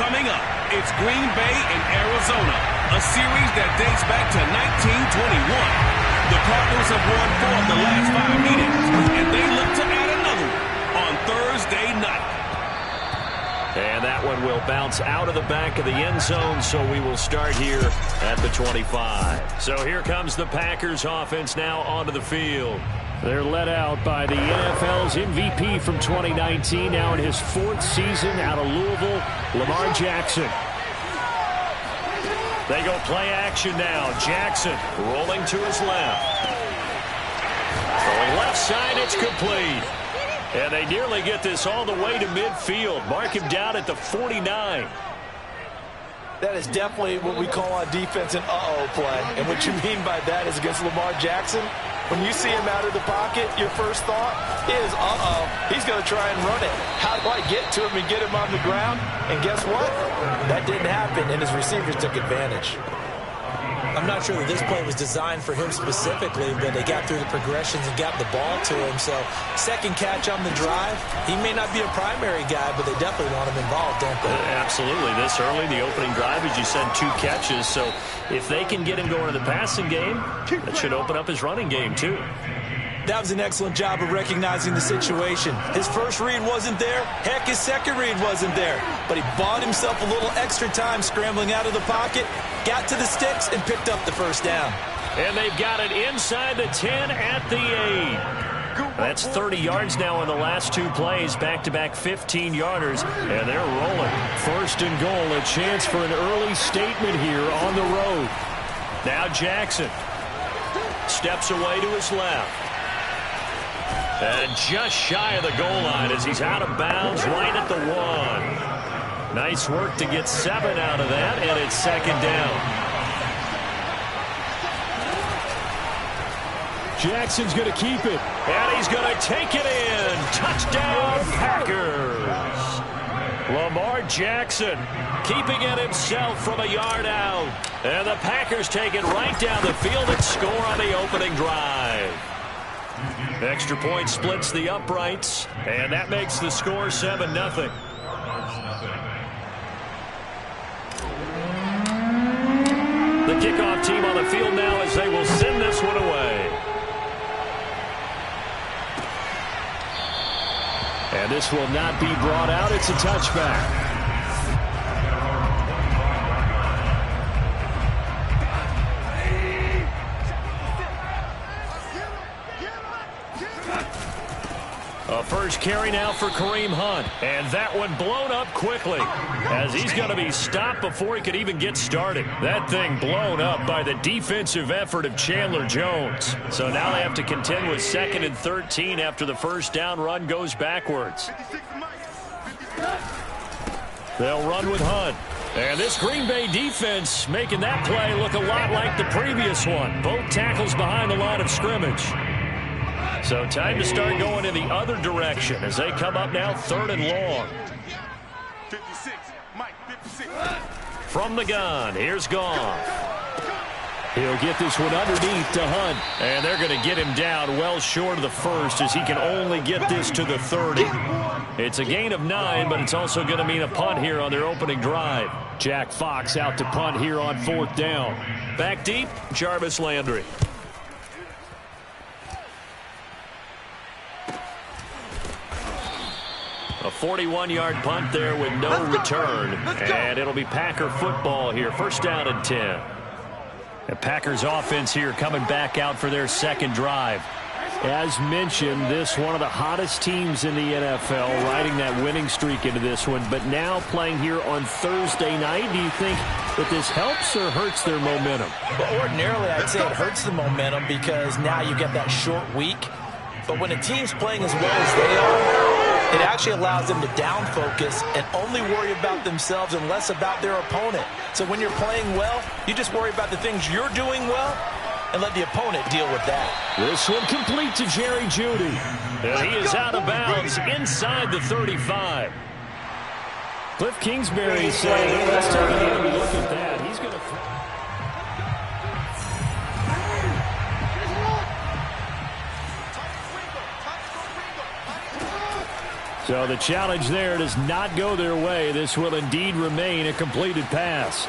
Coming up, it's Green Bay and Arizona, a series that dates back to 1921. The Cardinals have won 4 of the last 5 meetings, and they look to add another one on Thursday night. And that one will bounce out of the back of the end zone, so we will start here at the 25. So here comes the Packers offense now onto the field. They're led out by the NFL's MVP from 2019, now in his 4th season out of Louisville, Lamar Jackson. They go play action now. Jackson rolling to his left. Going left side, it's complete. And they nearly get this all the way to midfield. Mark him down at the 49. That is definitely what we call on defense an uh-oh play. And what you mean by that is against Lamar Jackson, when you see him out of the pocket, your first thought is, uh-oh, he's going to try and run it. How do I get to him and get him on the ground? And guess what? That didn't happen, and his receivers took advantage. I'm not sure that this play was designed for him specifically, but they got through the progressions and got the ball to him. So second catch on the drive. He may not be a primary guy, but they definitely want him involved, don't they? Absolutely. This early, the opening drive, as you said, 2 catches. So if they can get him going to the passing game, that should open up his running game too. That was an excellent job of recognizing the situation. His first read wasn't there. Heck, his second read wasn't there. But he bought himself a little extra time scrambling out of the pocket, got to the sticks, and picked up the first down. And they've got it inside the 10 at the 8. That's 30 yards now in the last 2 plays, back-to-back 15-yarders, and they're rolling. First and goal, a chance for an early statement here on the road. Now Jackson steps away to his left. And just shy of the goal line as he's out of bounds right at the 1. Nice work to get 7 out of that, and it's second down. Jackson's going to keep it. And he's going to take it in. Touchdown, Packers. Lamar Jackson keeping it himself from a yard out. And the Packers take it right down the field and score on the opening drive. Extra point splits the uprights, and that makes the score 7-0. The kickoff team on the field now as they will send this one away. And this will not be brought out. It's a touchback. A first carry now for Kareem Hunt. And that one blown up quickly as he's going to be stopped before he could even get started. That thing blown up by the defensive effort of Chandler Jones. So now they have to contend with 2nd and 13 after the first down run goes backwards. They'll run with Hunt. And this Green Bay defense making that play look a lot like the previous one. Both tackles behind the line of scrimmage. So time to start going in the other direction as they come up now 3rd and long. 56, Mike, 56. From the gun, here's Goff. He'll get this one underneath to Hunt. And they're going to get him down well short of the first as he can only get this to the 30. It's a gain of 9, but it's also going to mean a punt here on their opening drive. Jack Fox out to punt here on 4th down. Back deep, Jarvis Landry. A 41-yard punt there with no return. And it'll be Packer football here. First down and 10. The Packers offense here coming back out for their second drive. As mentioned, this one of the hottest teams in the NFL, riding that winning streak into this one, but now playing here on Thursday night. Do you think that this helps or hurts their momentum? Well, ordinarily, I'd say it hurts the momentum because now you get that short week. But when a team's playing as well as they are, it actually allows them to down focus and only worry about themselves and less about their opponent. So when you're playing well, you just worry about the things you're doing well and let the opponent deal with that. This one complete to Jerry Jeudy. And he is out of bounds inside the 35. Cliff Kingsbury saying, let's take another look at that. He's going to... So the challenge there does not go their way. This will indeed remain a completed pass.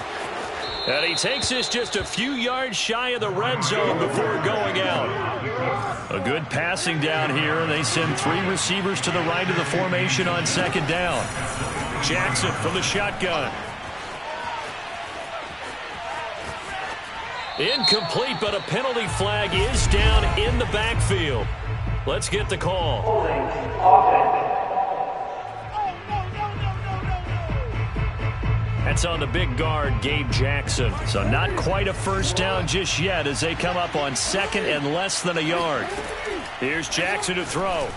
And he takes this just a few yards shy of the red zone before going out. A good passing down here, and they send 3 receivers to the right of the formation on second down. Jackson from the shotgun. Incomplete, but a penalty flag is down in the backfield. Let's get the call. That's on the big guard, Gabe Jackson. So not quite a first down just yet as they come up on second and less than a yard. Here's Jackson to throw.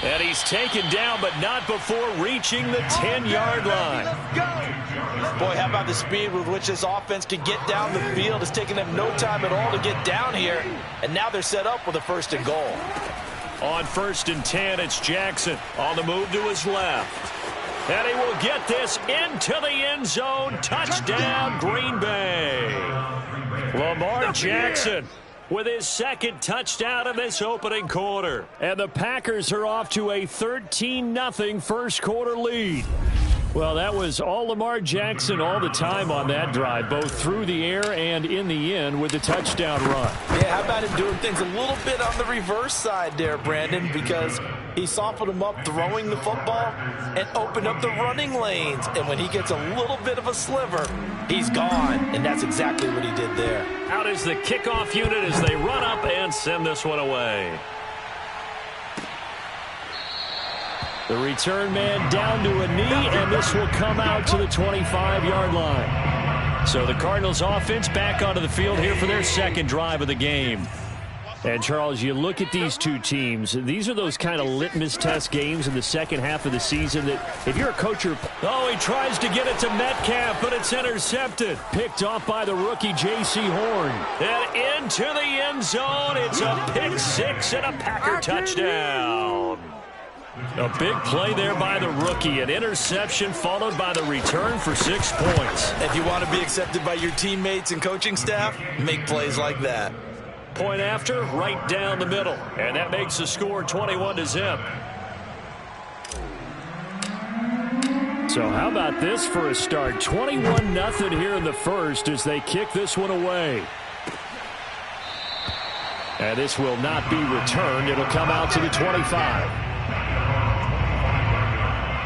And he's taken down, but not before reaching the 10-yard line. Boy, how about the speed with which this offense can get down the field? It's taken them no time at all to get down here, and now they're set up with a 1st and goal. On 1st and 10, it's Jackson on the move to his left. And he will get this into the end zone. Touchdown, Green Bay. Lamar Jackson with his 2nd touchdown in this opening quarter. And the Packers are off to a 13-0 first quarter lead. Well, that was all Lamar Jackson all the time on that drive, both through the air and in the end with the touchdown run. Yeah, how about him doing things a little bit on the reverse side there, Brandon, because he softened him up throwing the football and opened up the running lanes. And when he gets a little bit of a sliver, he's gone. And that's exactly what he did there. Out is the kickoff unit as they run up and send this one away. The return man down to a knee, and this will come out to the 25-yard line. So the Cardinals offense back onto the field here for their 2nd drive of the game. And, Charles, you look at these two teams, these are those kind of litmus test games in the second half of the season that if you're a coach or... Oh, he tries to get it to Metcalf, but it's intercepted. Picked off by the rookie J.C. Horn. And into the end zone, it's a pick 6 and a Packer touchdown. A big play there by the rookie. An interception followed by the return for 6 points. If you want to be accepted by your teammates and coaching staff, make plays like that. Point after, right down the middle. And that makes the score 21-0. So how about this for a start? 21-0 here in the first as they kick this one away. And this will not be returned. It'll come out to the 25.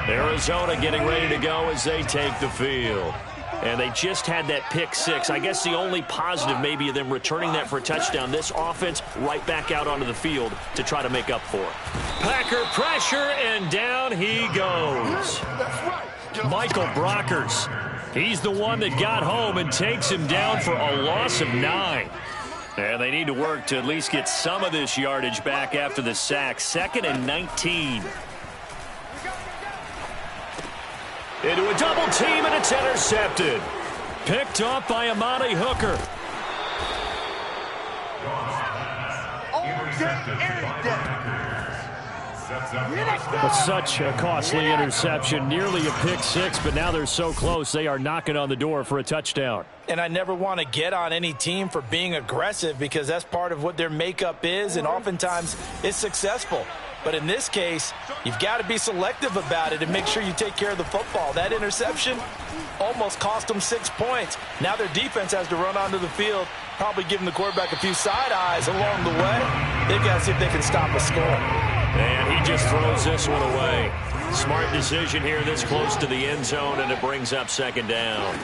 Arizona getting ready to go as they take the field. And they just had that pick 6. I guess the only positive maybe of them returning that for a touchdown. This offense right back out onto the field to try to make up for it. Packer pressure, and down he goes. Michael Brockers. He's the one that got home and takes him down for a loss of 9. And they need to work to at least get some of this yardage back after the sack. 2nd and 19. Into a double team, and it's intercepted. Picked off by Amani Hooker. But such a costly interception, nearly a pick 6, but now they're so close they are knocking on the door for a touchdown. And I never want to get on any team for being aggressive because that's part of what their makeup is, and oftentimes it's successful. But in this case, you've got to be selective about it and make sure you take care of the football. That interception almost cost them 6 points. Now their defense has to run onto the field, probably giving the quarterback a few side eyes along the way. They've got to see if they can stop a score. And he just throws this one away. Smart decision here this close to the end zone, and it brings up 2nd down.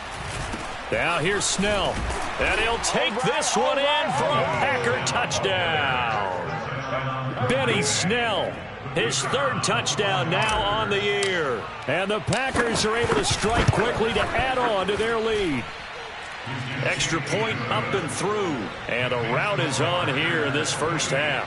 Now here's Snell. And he'll take this one in for a Packer touchdown. Benny Snell, his 3rd touchdown now on the year. And the Packers are able to strike quickly to add on to their lead. Extra point up and through. And a rout is on here in this first half.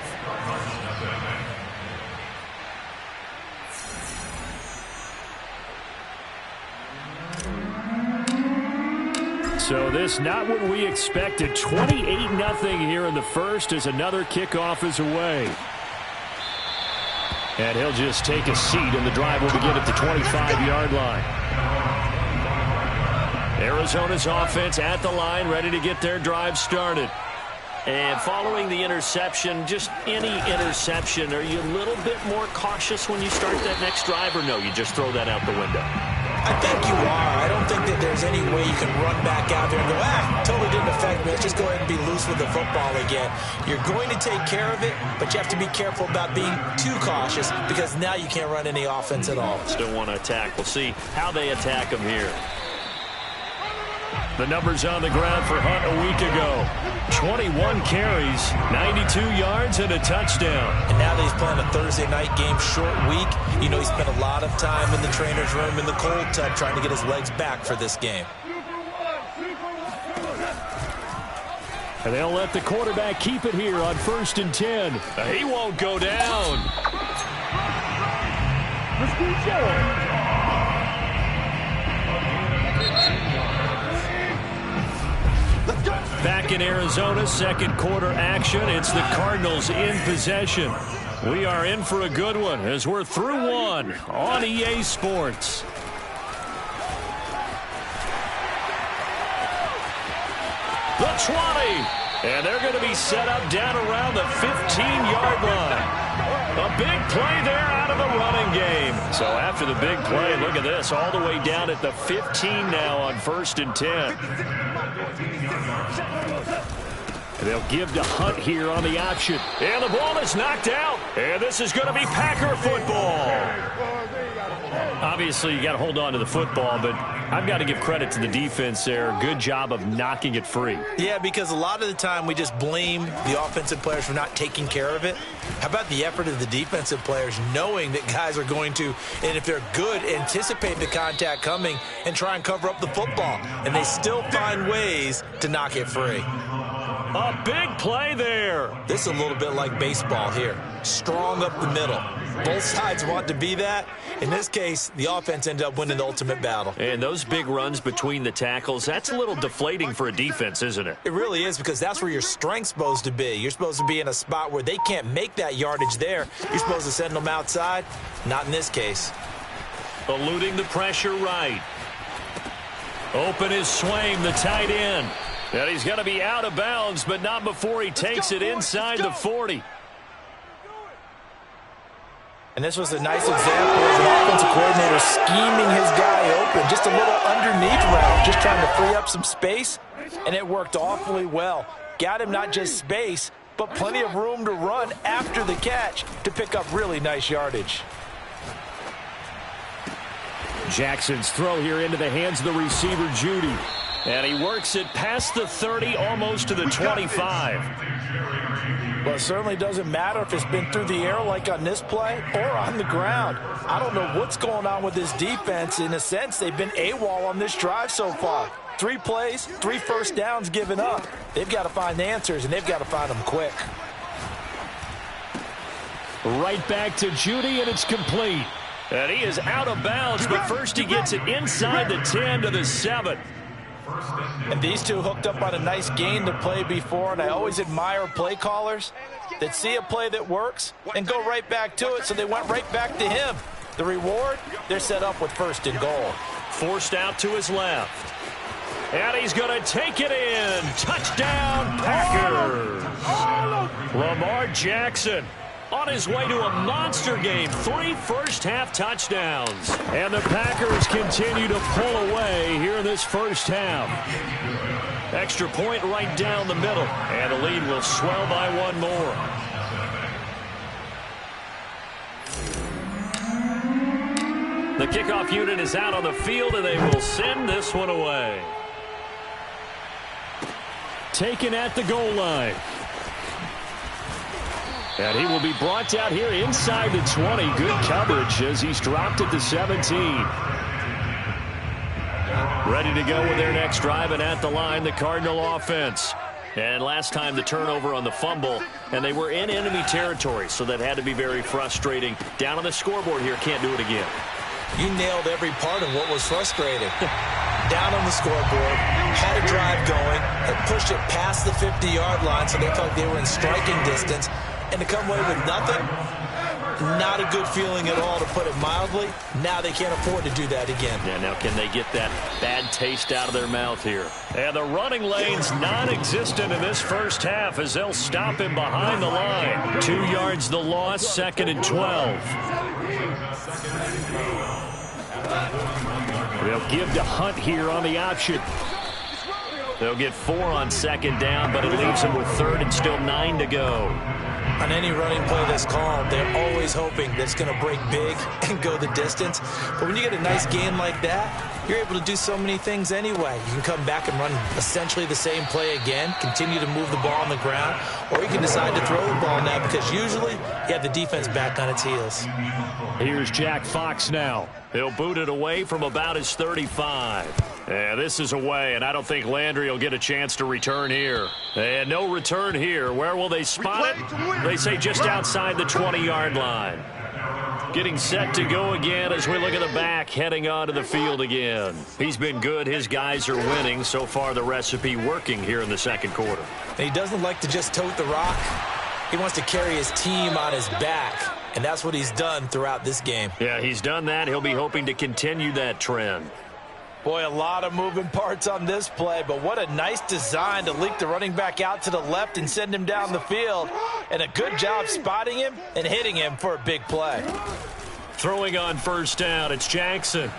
So this not what we expected. 28-0 here in the first as another kickoff is away. And he'll just take a seat, and the drive will begin at the 25-yard line. Arizona's offense at the line, ready to get their drive started. And following the interception, just any interception, are you a little bit more cautious when you start that next drive, or no, you just throw that out the window? I think you are. I don't think that there's any way you can run back out there and go, totally didn't affect me. Let's just go ahead and be loose with the football again. You're going to take care of it, but you have to be careful about being too cautious because now you can't run any offense at all. Still want to attack. We'll see how they attack them here. The numbers on the ground for Hunt a week ago. 21 carries, 92 yards, and a touchdown. And now that he's playing a Thursday night game, short week, you know he spent a lot of time in the trainer's room in the cold tub trying to get his legs back for this game. And they'll let the quarterback keep it here on 1st and 10. He won't go down. Back in Arizona, second quarter action. It's the Cardinals in possession. We are in for a good one as we're through one on EA Sports. The 20. And they're going to be set up down around the 15-yard line. A big play there out of the running game. So after the big play, look at this, all the way down at the 15 now on 1st and 10. They'll give to Hunt here on the option. And the ball is knocked out. And this is going to be Packer football. Obviously, you got to hold on to the football, but I've got to give credit to the defense there. Good job of knocking it free. Yeah, because a lot of the time we just blame the offensive players for not taking care of it. How about the effort of the defensive players knowing that guys are going to, and if they're good, anticipate the contact coming and try and cover up the football. And they still find ways to knock it free. A big play there. This is a little bit like baseball here. Strong up the middle. Both sides want to be that. In this case, the offense ended up winning the ultimate battle. And those big runs between the tackles, that's a little deflating for a defense, isn't it? It really is, because that's where your strength's supposed to be. You're supposed to be in a spot where they can't make that yardage there. You're supposed to send them outside. Not in this case. Eluding the pressure right. Open is Swaim, the tight end. And he's going to be out of bounds, but not before he takes it inside the 40. And this was a nice example as an offensive coordinator scheming his guy open. Just a little underneath route, just trying to free up some space, and it worked awfully well. Got him not just space, but plenty of room to run after the catch to pick up really nice yardage. Jackson's throw here into the hands of the receiver, Judy. And he works it past the 30, almost to the 25. Well, it certainly doesn't matter if it's been through the air like on this play or on the ground. I don't know what's going on with this defense. In a sense, they've been AWOL on this drive so far. 3 plays, 3 first downs given up. They've got to find the answers, and they've got to find them quick. Right back to Judy, and it's complete. And he is out of bounds, but first he gets it inside the 10 to the 7. And these two hooked up on a nice gain to play before, and I always admire play callers that see a play that works and go right back to it, so they went right back to him. The reward, they're set up with 1st and goal. Forced out to his left. And he's going to take it in. Touchdown, Packers. Lamar Jackson on his way to a monster game. 3 first-half touchdowns. And the Packers continue to pull away here in this first half. Extra point right down the middle. And the lead will swell by 1 more. The kickoff unit is out on the field, and they will send this one away. Taken at the goal line. And he will be brought down here inside the 20. Good coverage as he's dropped at the 17. Ready to go with their next drive, and at the line, the Cardinal offense. And last time the turnover on the fumble, and they were in enemy territory, so that had to be very frustrating. Down on the scoreboard here, can't do it again. You nailed every part of what was frustrating. Down on the scoreboard, had a drive going, had pushed it past the 50-yard line, so they felt they were in striking distance. And to come away with nothing, Not a good feeling at all, to put it mildly. Now they can't afford to do that again. Yeah, now can they get that bad taste out of their mouth here? And the running lane's non-existent in this first half as they'll stop him behind the line. 2 yards the loss, 2nd and 12. They'll give to Hunt here on the option. They'll get 4 on 2nd down, but it leaves them with 3rd and still 9 to go. On any running play that's called, they're always hoping that it's going to break big and go the distance. But when you get a nice gain like that, you're able to do so many things anyway. You can come back and run essentially the same play again, continue to move the ball on the ground, or you can decide to throw the ball now because usually you have the defense back on its heels. Here's Jack Fox now. He'll boot it away from about his 35. Yeah, this is away, and I don't think Landry will get a chance to return here. And no return here. Where will they spot it? They say just outside the 20-yard line. Getting set to go again as we look at the back, heading onto the field again. He's been good. His guys are winning. So far, the recipe working here in the second quarter. And he doesn't like to just tote the rock. He wants to carry his team on his back, and that's what he's done throughout this game. Yeah, he's done that. He'll be hoping to continue that trend. Boy, a lot of moving parts on this play, but what a nice design to leak the running back out to the left and send him down the field. And a good job spotting him and hitting him for a big play. Throwing on first down, it's Jackson.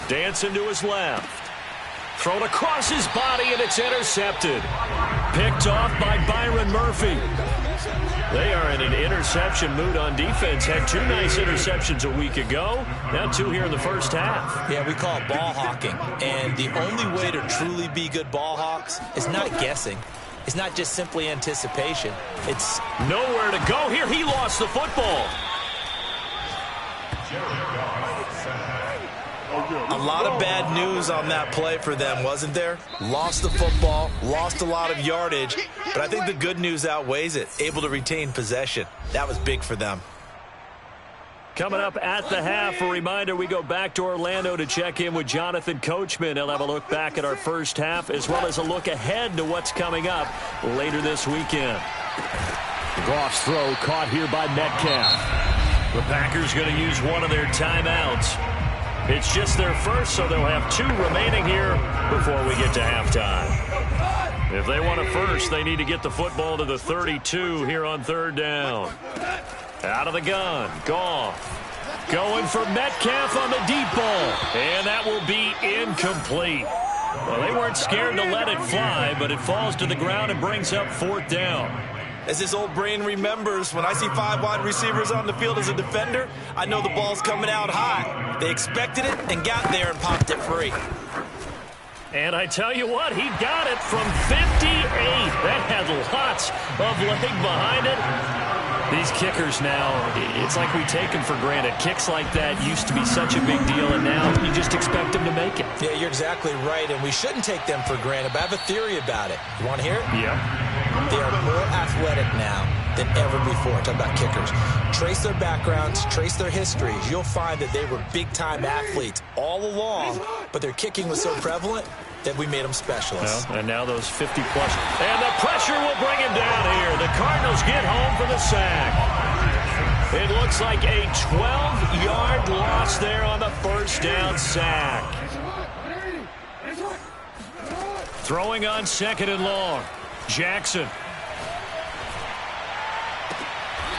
Dancing to his left. Thrown across his body, and it's intercepted. Picked off by Byron Murphy. They are in an interception mood on defense. Had 2 nice interceptions a week ago. Now 2 here in the first half. Yeah, we call it ball hawking. And the only way to truly be good ball hawks is not guessing. It's not just simply anticipation. It's nowhere to go here. He lost the football. a lot of bad news on that play for them, wasn't there? Lost the football, lost a lot of yardage, but I think the good news outweighs it. Able to retain possession. That was big for them. Coming up at the half, a reminder, we go back to Orlando to check in with Jonathan Coachman. He'll have a look back at our first half as well as a look ahead to what's coming up later this weekend. Goff's throw caught here by Metcalf. The Packers going to use one of their timeouts. It's just their first, so they'll have 2 remaining here before we get to halftime. If they want a first, they need to get the football to the 32 here on 3rd down. Out of the gun, Goff. Going for Metcalf on the deep ball. And that will be incomplete. Well, they weren't scared to let it fly, but it falls to the ground and brings up 4th down. As his old brain remembers, when I see 5 wide receivers on the field as a defender, I know the ball's coming out high. They expected it and got there and popped it free. And I tell you what, he got it from 58. That had lots of leg behind it. These kickers now, it's like we take them for granted. Kicks like that used to be such a big deal, and now you just expect them to make it. Yeah, you're exactly right, and we shouldn't take them for granted, but I have a theory about it. You want to hear it? Yeah. They are more athletic now than ever before. Talk about kickers. Trace their backgrounds, trace their histories. You'll find that they were big-time athletes all along, but their kicking was so prevalent that we made them specialists. Well, and now those 50-plus. And the pressure will bring him down here. The Cardinals get home for the sack. It looks like a 12-yard loss there on the first down sack. Throwing on 2nd and long. Jackson.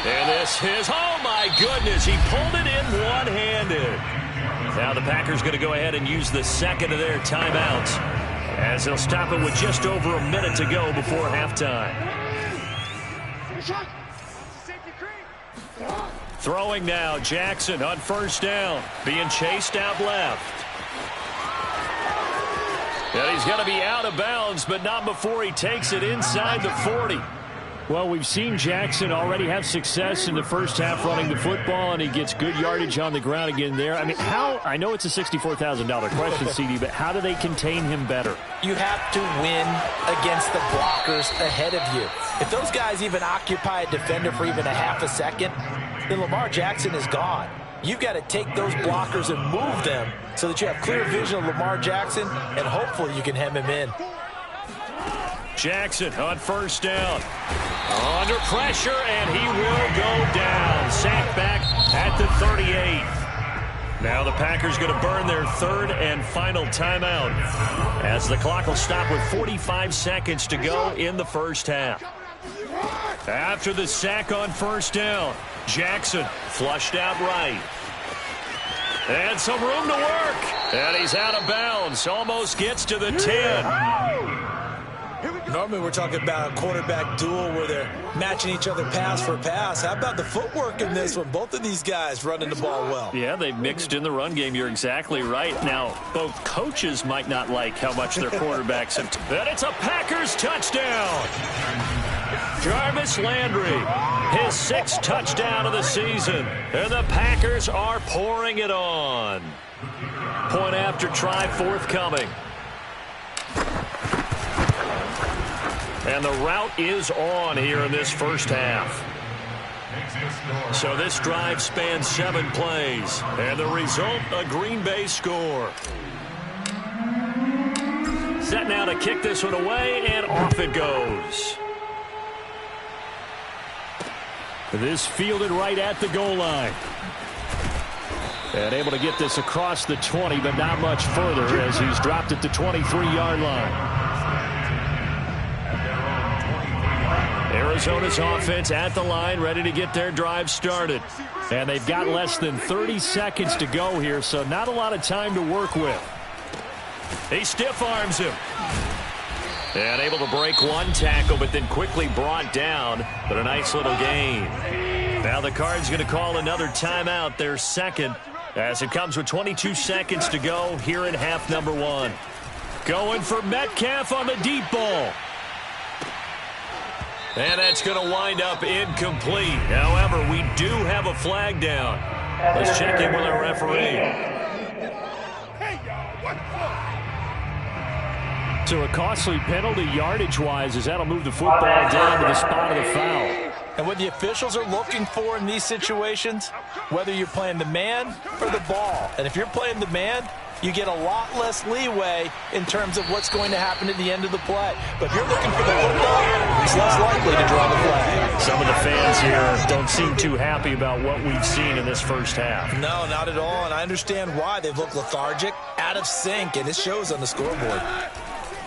And this is, oh my goodness, he pulled it in one-handed. Now the Packers going to go ahead and use the 2nd of their timeouts as they'll stop it with just over a minute to go before halftime. Throwing now, Jackson on 1st down, being chased out left. And he's going to be out of bounds, but not before he takes it inside the 40. Well, we've seen Jackson already have success in the first half running the football, and he gets good yardage on the ground again there. I mean, I know it's a $64,000 question, CD, but how do they contain him better? You have to win against the blockers ahead of you. If those guys even occupy a defender for even a half a second, then Lamar Jackson is gone. You've got to take those blockers and move them so that you have clear vision of Lamar Jackson, and hopefully you can hem him in. Jackson on first down. Under pressure, and he will go down. Sacked back at the 38. Now the Packers going to burn their third and final timeout as the clock will stop with 45 seconds to go in the first half. After the sack on first down, Jackson flushed out right. And some room to work. And he's out of bounds. Almost gets to the 10. Normally we're talking about a quarterback duel where they're matching each other pass for pass. How about the footwork in this one? Both of these guys running the ball well. Yeah, they've mixed in the run game. You're exactly right. Now, both coaches might not like how much their quarterbacks have. And it's a Packers touchdown. Jarvis Landry, his 6th touchdown of the season. And the Packers are pouring it on. Point after try forthcoming. And the route is on here in this first half. So this drive spans 7 plays. And the result, a Green Bay score. Set now to kick this one away, and off it goes. This fielded right at the goal line. And able to get this across the 20, but not much further as he's dropped at the 23-yard line. Arizona's offense at the line, ready to get their drive started. And they've got less than 30 seconds to go here, so not a lot of time to work with. He stiff arms him. And able to break one tackle, but then quickly brought down. But a nice little gain. Now the Cards going to call another timeout, their second, as it comes with 22 seconds to go here in half number 1. Going for Metcalf on the deep ball. And that's going to wind up incomplete. However, we do have a flag down. Let's check in with our referee. So a costly penalty yardage-wise as that'll move the football down to the spot of the foul. And what the officials are looking for in these situations, whether you're playing the man or the ball. And if you're playing the man, you get a lot less leeway in terms of what's going to happen at the end of the play. But if you're looking for the football, it's less likely to draw the flag. Some of the fans here don't seem too happy about what we've seen in this first half. No, not at all. And I understand why. They've looked lethargic, out of sync, and it shows on the scoreboard.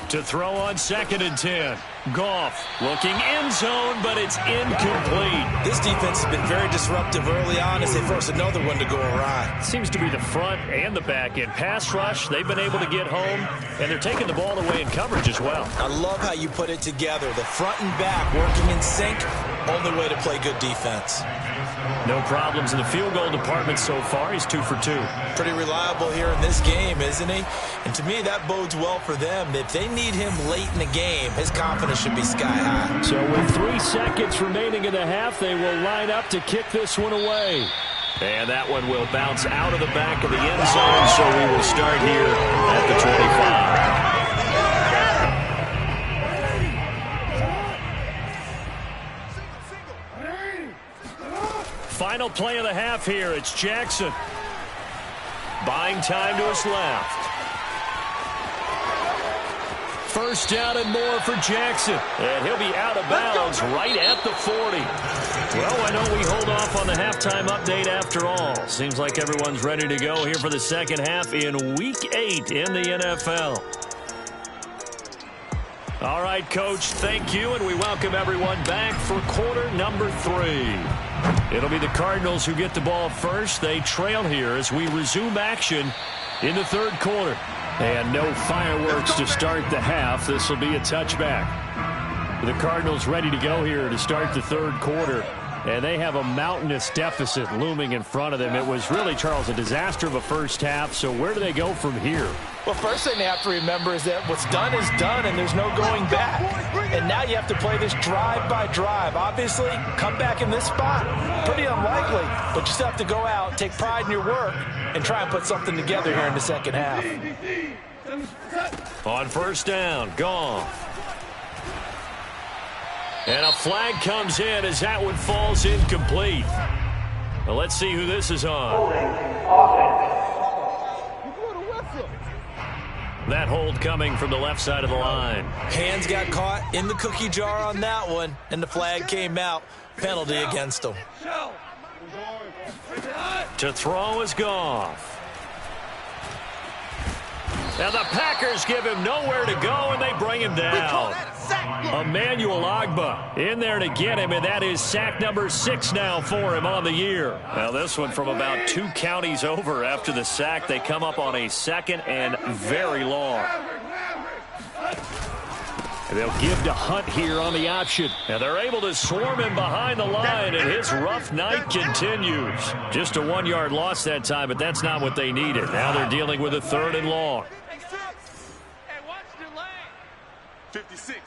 To throw on 2nd and 10. Goff looking end zone, but it's incomplete. This defense has been very disruptive early on as they force another one to go awry. Seems to be the front and the back end. Pass rush, they've been able to get home, and they're taking the ball away in coverage as well. I love how you put it together. The front and back working in sync, only way to play good defense. No problems in the field goal department so far. He's 2 for 2. Pretty reliable here in this game, isn't he? And to me, that bodes well for them. If they need him late in the game, his confidence should be sky high. So with 3 seconds remaining in the half, they will line up to kick this one away. And that one will bounce out of the back of the end zone, so we will start here at the 25. Final play of the half here. It's Jackson. Buying time to his left. First down and more for Jackson. And he'll be out of bounds right at the 40. Well, why don't we hold off on the halftime update after all? Seems like everyone's ready to go here for the second half in Week 8 in the NFL. All right, Coach, thank you, and we welcome everyone back for quarter number 3. It'll be the Cardinals who get the ball first. They trail here as we resume action in the third quarter. And no fireworks to start the half. This will be a touchback. The Cardinals ready to go here to start the third quarter. And they have a mountainous deficit looming in front of them. It was really, Charles, a disaster of a first half. So where do they go from here? Well, first thing they have to remember is that what's done is done, and there's no going back. And now you have to play this drive by drive. Obviously, come back in this spot, pretty unlikely. But you still have to go out, take pride in your work, and try and put something together here in the second half. On first down, Goff. And a flag comes in as that one falls incomplete. Well, let's see who this is on. That hold coming from the left side of the line. Hands got caught in the cookie jar on that one, and the flag came out. Penalty against him. To throw is Goff. And the Packers give him nowhere to go, and they bring him down. Emmanuel Ogbah in there to get him, and that is sack number 6 now for him on the year. Now this one from about 2 counties over after the sack. They come up on a 2nd and very long. And they'll give to Hunt here on the option. And they're able to swarm him behind the line, and his rough night continues. Just a 1-yard loss that time, but that's not what they needed. Now they're dealing with a 3rd and long. 56.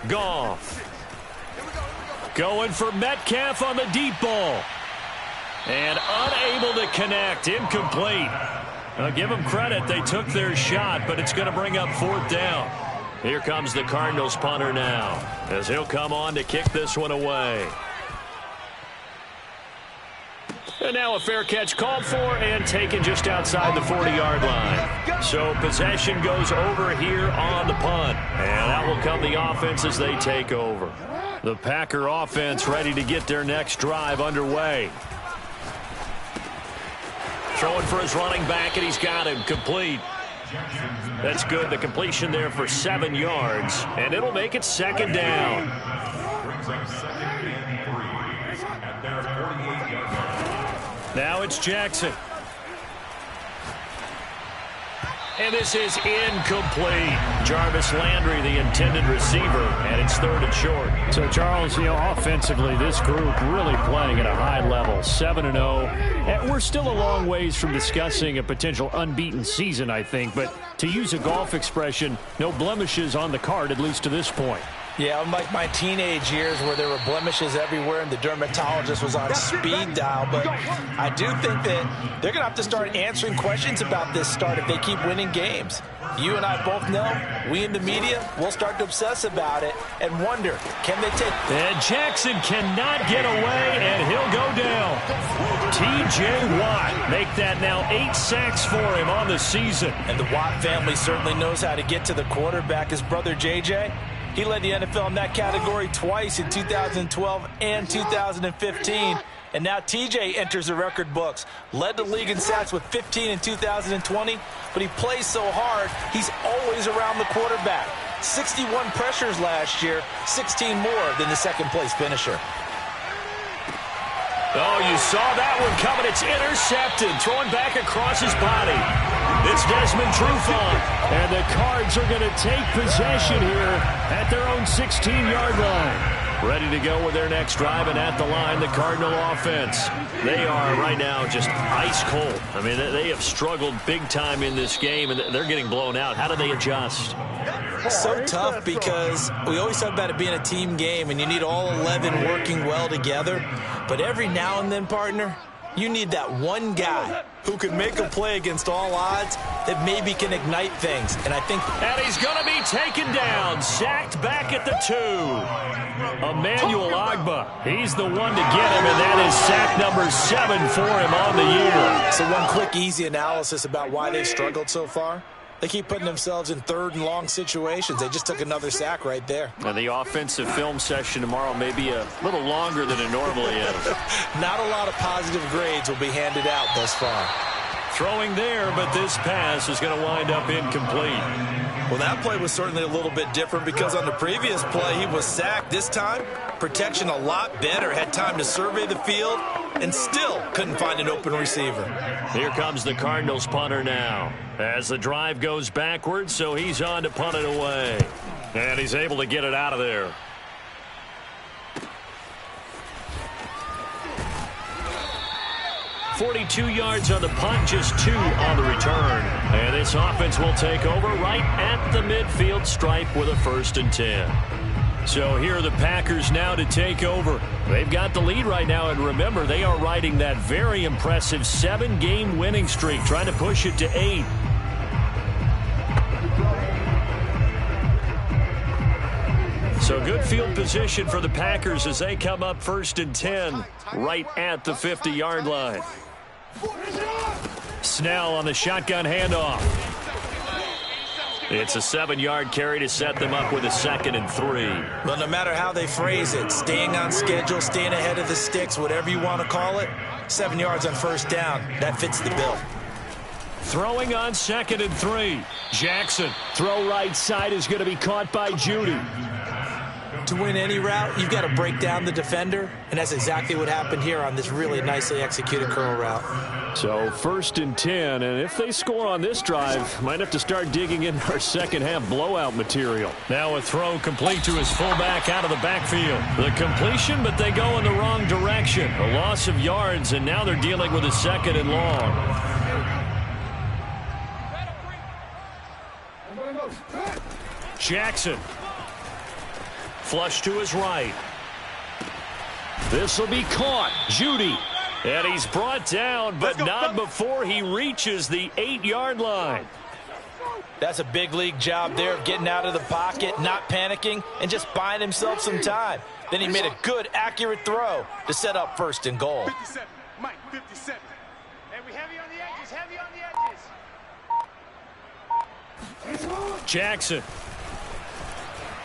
Goff. Going for Metcalf on the deep ball. And unable to connect. Incomplete. I'll give them credit. They took their shot, but it's going to bring up 4th down. Here comes the Cardinals punter now, as he'll come on to kick this one away. And now a fair catch called for and taken just outside the 40-yard line. So possession goes over here on the punt. And out will come the offense as they take over. The Packer offense ready to get their next drive underway. Throwing for his running back, and he's got him complete. That's good. The completion there for 7 yards, and it'll make it 2nd down. Now it's Jackson. And this is incomplete. Jarvis Landry, the intended receiver, and it's 3rd and short. So, Charles, offensively, this group really playing at a high level, 7-0. And we're still a long ways from discussing a potential unbeaten season, I think. But to use a golf expression, no blemishes on the card, at least to this point. Yeah, unlike my teenage years where there were blemishes everywhere and the dermatologist was on speed dial. But I do think that they're going to have to start answering questions about this start if they keep winning games. You and I both know, we in the media, we'll start to obsess about it and wonder, can they take... And Jackson cannot get away, and he'll go down. T.J. Watt make that now 8 sacks for him on the season. And the Watt family certainly knows how to get to the quarterback. His brother J.J., he led the NFL in that category twice in 2012 and 2015. And now TJ enters the record books. Led the league in sacks with 15 in 2020. But he plays so hard, he's always around the quarterback. 61 pressures last year, 16 more than the 2nd place finisher. Oh, you saw that one coming. It's intercepted. Throwing back across his body. It's Desmond Trufant. And the Cards are going to take possession here at their own 16-yard line. Ready to go with their next drive, and at the line, the Cardinal offense. They are right now just ice cold. I mean, they have struggled big time in this game, and they're getting blown out. How do they adjust? So tough because we always talk about it being a team game, and you need all 11 working well together. But every now and then, partner, you need that one guy who can make a play against all odds that maybe can ignite things. And I think... And he's going to be taken down, sacked back at the 2. Emmanuel Ogbah, he's the one to get him, and that is sack number 7 for him on the year. So one quick, easy analysis about why they've struggled so far. They keep putting themselves in 3rd and long situations. They just took another sack right there. And the offensive film session tomorrow may be a little longer than it normally is. Not a lot of positive grades will be handed out thus far. Throwing there, but this pass is going to wind up incomplete. Well, that play was certainly a little bit different because on the previous play, he was sacked. This time, protection a lot better. Had time to survey the field and still couldn't find an open receiver. Here comes the Cardinals punter now. As the drive goes backwards, so he's on to punt it away. And he's able to get it out of there. .42 yards on the punt, just 2 on the return. And this offense will take over right at the midfield stripe with a 1st and 10. So here are the Packers now to take over. They've got the lead right now, and remember, they are riding that very impressive 7-game winning streak, trying to push it to 8. So good field position for the Packers as they come up 1st and 10 right at the 50-yard line. Snell on the shotgun handoff. It's a 7-yard carry to set them up with a 2nd and 3. Well, no matter how they phrase it, staying on schedule, staying ahead of the sticks, whatever you want to call it, 7 yards on first down, that fits the bill. Throwing on 2nd and 3. Jackson. Throw right side is going to be caught by Judy. To win any route, you've got to break down the defender, and that's exactly what happened here on this really nicely executed curl route. So 1st and 10, and if they score on this drive, might have to start digging in our second-half blowout material. Now a throw complete to his fullback out of the backfield. The completion, but they go in the wrong direction. A loss of yards, and now they're dealing with a 2nd and long. Jackson. Flush to his right. This will be caught. Judy. And he's brought down, but not before he reaches the 8-yard line. That's a big league job there of getting out of the pocket, not panicking, and just buying himself some time. Then he made a good, accurate throw to set up 1st and goal. 57, Mike, 57. Hey, we heavy on the edges, heavy on the edges. Jackson.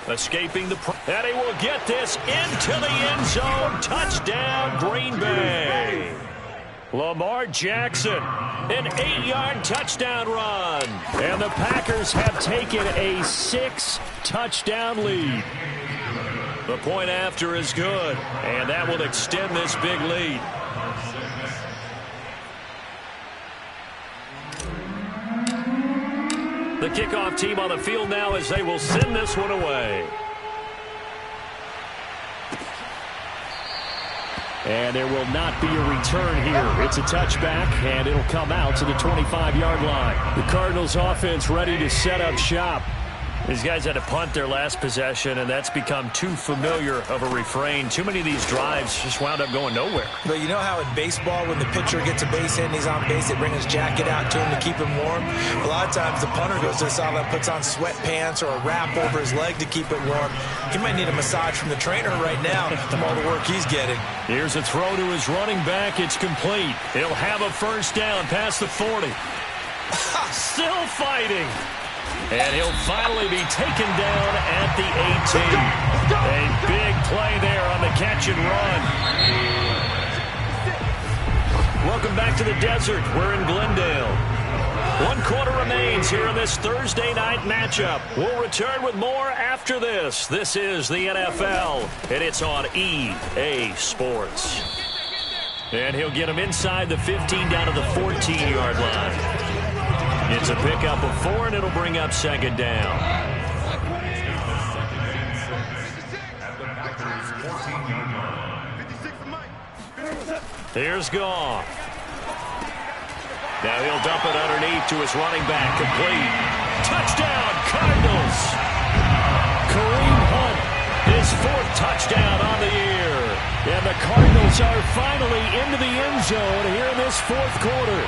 Escaping the and he will get this into the end zone. Touchdown, Green Bay. Lamar Jackson, an 8-yard touchdown run. And the Packers have taken a 6-touchdown lead. The point after is good, and that will extend this big lead. The kickoff team on the field now as they will send this one away. And there will not be a return here. It's a touchback, and it'll come out to the 25-yard line. The Cardinals offense ready to set up shop. These guys had to punt their last possession, and that's become too familiar of a refrain. Too many of these drives just wound up going nowhere. But you know how in baseball, when the pitcher gets a base hit and he's on base, they bring his jacket out to him to keep him warm? A lot of times the punter goes to the sideline, puts on sweatpants or a wrap over his leg to keep it warm. He might need a massage from the trainer right now from all the work he's getting. Here's a throw to his running back. It's complete. He'll have a first down past the 40. Still fighting. And he'll finally be taken down at the 18. A big play there on the catch and run. Welcome back to the desert. We're in Glendale. 1 quarter remains here in this Thursday night matchup. We'll return with more after this. This is the NFL, and it's on EA Sports. And he'll get him inside the 15 down to the 14-yard line. It's a pickup of 4, and it'll bring up 2nd down. Here's Goff. Now he'll dump it underneath to his running back. Complete. Touchdown, Cardinals. Kareem Hunt, his 4th touchdown on the year. And the Cardinals are finally into the end zone here in this 4th quarter.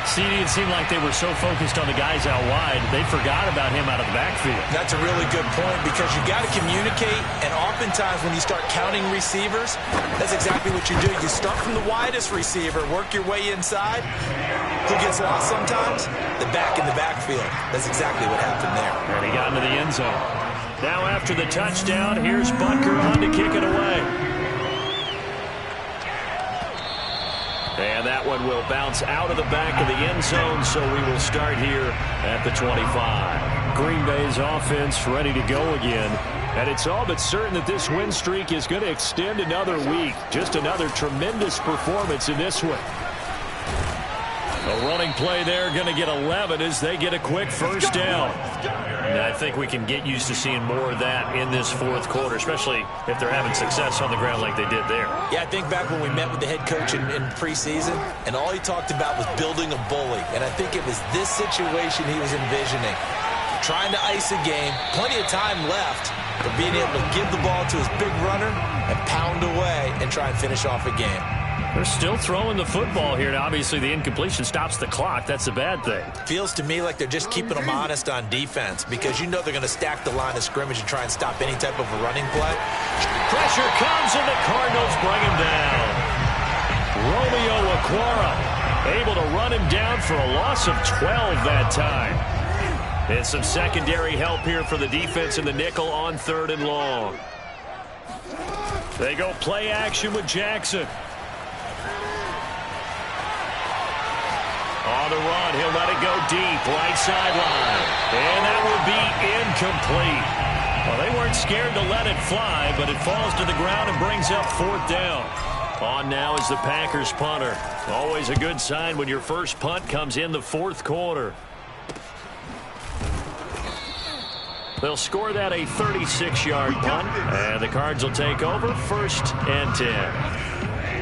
CD, it seemed like they were so focused on the guys out wide, they forgot about him out of the backfield. That's a really good point because you got to communicate, and oftentimes when you start counting receivers, that's exactly what you do. You start from the widest receiver, work your way inside. Who gets lost sometimes? The back in the backfield. That's exactly what happened there. And he got into the end zone. Now after the touchdown, here's Butker on to kick it away. And that one will bounce out of the back of the end zone, so we will start here at the 25. Green Bay's offense ready to go again. And it's all but certain that this win streak is going to extend another week. Just another tremendous performance in this one. A running play there, going to get 11 as they get a quick first down. And I think we can get used to seeing more of that in this 4th quarter, especially if they're having success on the ground like they did there. Yeah, I think back when we met with the head coach in preseason, and all he talked about was building a bully. And I think it was this situation he was envisioning. Trying to ice a game, plenty of time left, but being able to give the ball to his big runner and pound away and try and finish off a game. They're still throwing the football here, and obviously the incompletion stops the clock. That's a bad thing. Feels to me like they're just keeping them honest on defense because you know they're going to stack the line of scrimmage and try and stop any type of a running play. Pressure comes, and the Cardinals bring him down. Romeo Okwara Able to run him down for a loss of 12 that time. And some secondary help here for the defense in the nickel on 3rd and long. They go play action with Jackson. On the run, he'll let it go deep, right sideline. And that will be incomplete. Well, they weren't scared to let it fly, but it falls to the ground and brings up 4th down. On now is the Packers punter. Always a good sign when your first punt comes in the 4th quarter. They'll score that a 36-yard punt, and the Cards will take over 1st and 10.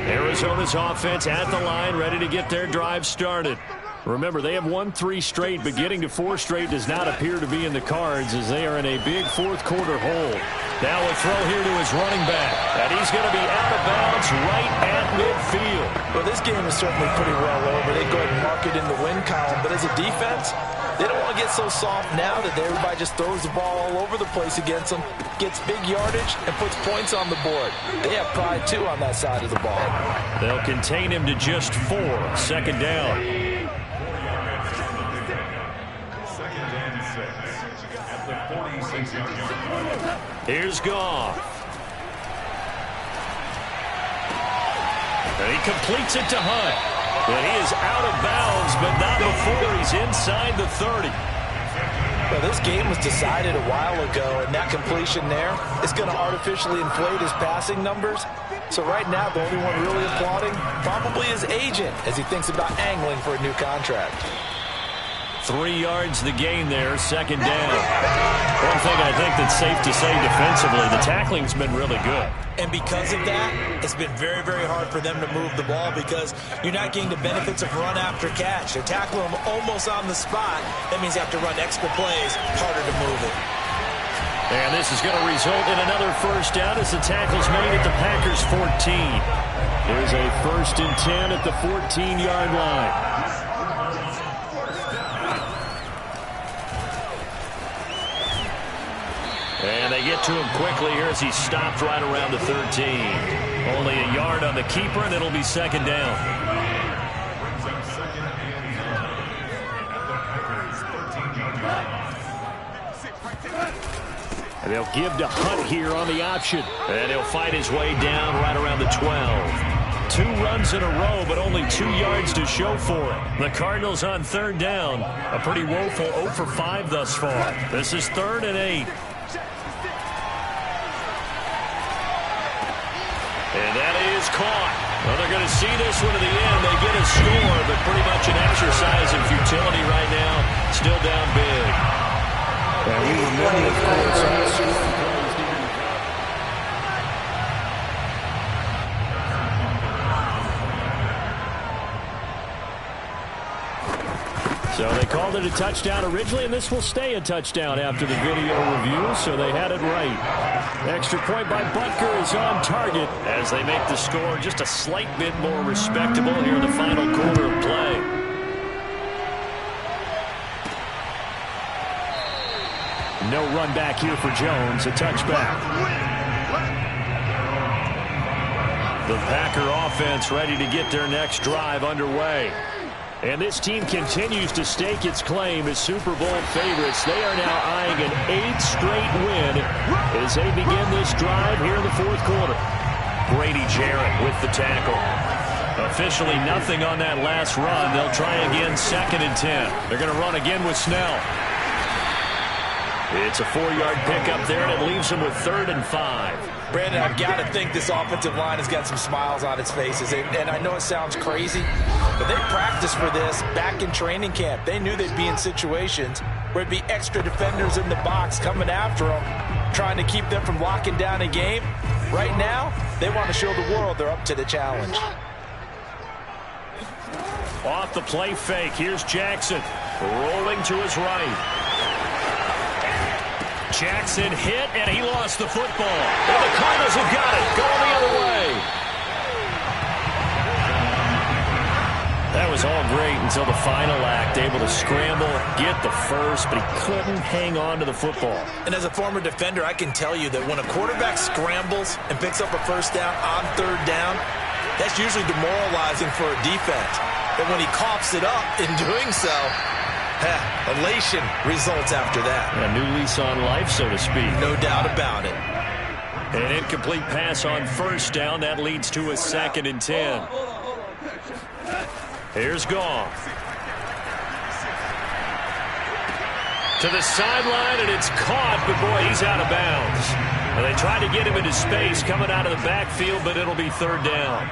Arizona's offense at the line, ready to get their drive started. Remember, they have won 3 straight, but getting to 4 straight does not appear to be in the cards as they are in a big 4th quarter hole. Now a throw here to his running back, and he's going to be out of bounds right at midfield. Well, this game is certainly pretty well over. They go ahead and mark it in the win column, but as a defense, they don't want to get so soft now that everybody just throws the ball all over the place against them, gets big yardage, and puts points on the board. They have pride, too, on that side of the ball. They'll contain him to just 4. 2nd down. Here's Goff. And he completes it to Hunt. And he is out of bounds, but not before he's inside the 30. Well, this game was decided a while ago, and that completion there is going to artificially inflate his passing numbers. So right now, the only one really applauding probably his agent as he thinks about angling for a new contract. 3 yards the gain there, 2nd down. One thing I think that's safe to say defensively, the tackling's been really good. And because of that, it's been very, very hard for them to move the ball because you're not getting the benefits of run after catch. They're tackling them almost on the spot. That means you have to run extra plays, harder to move it. And this is going to result in another 1st down as the tackle's made at the Packers' 14. There's a 1st and 10 at the 14-yard line. And they get to him quickly here as he stopped right around the 13. Only a yard on the keeper, and it'll be 2nd down. And they'll give to Hunt here on the option. And he'll fight his way down right around the 12. 2 runs in a row, but only 2 yards to show for it. The Cardinals on 3rd down. A pretty woeful 0 for 5 thus far. This is 3rd and 8. And that is caught. Well, they're going to see this one to the end. They get a score, but pretty much an exercise in futility right now. Still down big. And we remember, of course, so they called it a touchdown originally, and this will stay a touchdown after the video review, so they had it right. Extra point by Butker is on target as they make the score just a slight bit more respectable here in the final quarter of play. No run back here for Jones, a touchback. The Packer offense ready to get their next drive underway. And this team continues to stake its claim as Super Bowl favorites. They are now eyeing an 8th straight win as they begin this drive here in the 4th quarter. Grady Jarrett with the tackle. Officially nothing on that last run. They'll try again 2nd and 10. They're going to run again with Snell. It's a 4-yard pickup there, and it leaves them with 3rd and 5. Brandon, I've got to think this offensive line has got some smiles on its faces. And I know it sounds crazy, but they practiced for this back in training camp. They knew they'd be in situations where it'd be extra defenders in the box coming after them, trying to keep them from locking down a game. Right now, they want to show the world they're up to the challenge. Off the play fake, here's Jackson, rolling to his right. Jackson hit, and he lost the football. And the Cardinals have got it, going the other way. That was all great until the final act, able to scramble, get the first, but he couldn't hang on to the football. And as a former defender, I can tell you that when a quarterback scrambles and picks up a 1st down on 3rd down, that's usually demoralizing for a defense. but when he coughs it up in doing so, elation results after that. A new lease on life, so to speak. No doubt about it. An incomplete pass on first down. That leads to a 2nd and 10. Here's Goff. To the sideline, and it's caught, but boy, he's out of bounds. And they try to get him into space coming out of the backfield, but it'll be 3rd down.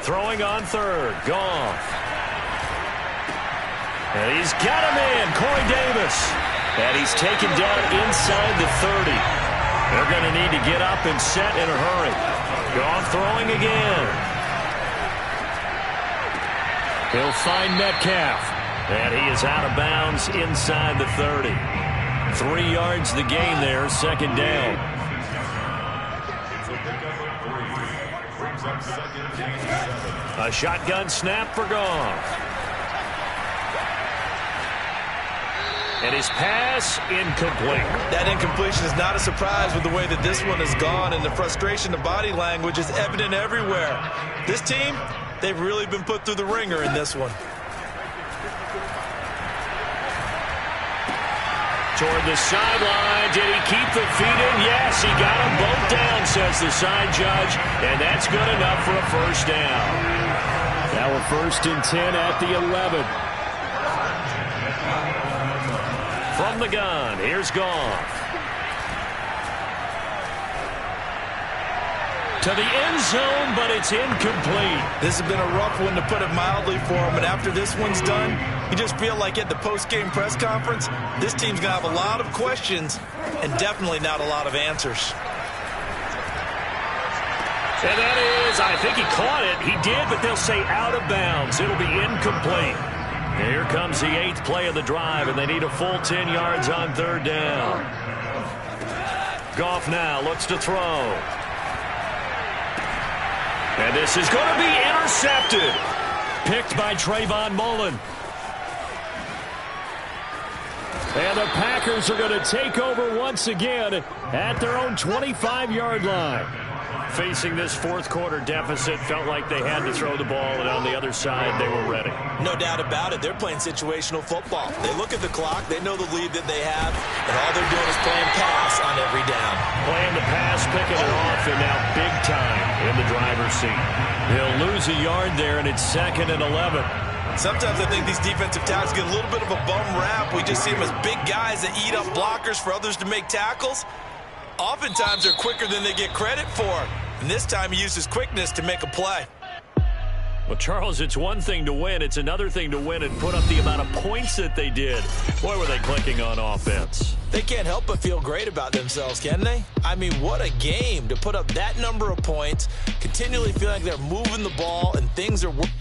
Throwing on 3rd, Goff. And he's got him in, Corey Davis. And he's taken down inside the 30. They're going to need to get up and set in a hurry. Goff throwing again. He'll find Metcalf. And he is out of bounds inside the 30. 3 yards the gain there, 2nd down. A shotgun snap for Goff. And his pass incomplete. That incompletion is not a surprise with the way that this one has gone, and the frustration, the body language is evident everywhere. This team, they've really been put through the ringer in this one. Toward the sideline. Did he keep the feet in? Yes, he got them both down, says the side judge. And that's good enough for a 1st down. Now a 1st and 10 at the 11. From the gun, here's Goff. To the end zone, but it's incomplete. This has been a rough one, to put it mildly, for him. And after this one's done, you just feel like at the post-game press conference, this team's going to have a lot of questions and definitely not a lot of answers. And that is, I think he caught it. He did, but they'll say out of bounds. It'll be incomplete. Here comes the 8th play of the drive, and they need a full 10 yards on 3rd down. Goff now looks to throw. And this is going to be intercepted. Picked by Trayvon Mullen. And the Packers are going to take over once again at their own 25-yard line. Facing this 4th quarter deficit, felt like they had to throw the ball, and on the other side, they were ready. No doubt about it. They're playing situational football. They look at the clock. They know the lead that they have, and all they're doing is playing pass on every down. Playing the pass, picking it off, and now big time in the driver's seat. He'll lose a yard there, and it's 2nd and 11. Sometimes I think these defensive tackles get a little bit of a bum rap. We just see them as big guys that eat up blockers for others to make tackles. Oftentimes they're quicker than they get credit for. And this time he used his quickness to make a play. Well, Charles, it's one thing to win. It's another thing to win and put up the amount of points that they did. Boy, were they clicking on offense. They can't help but feel great about themselves, can they? I mean, what a game to put up that number of points, continually feeling like they're moving the ball and things are working.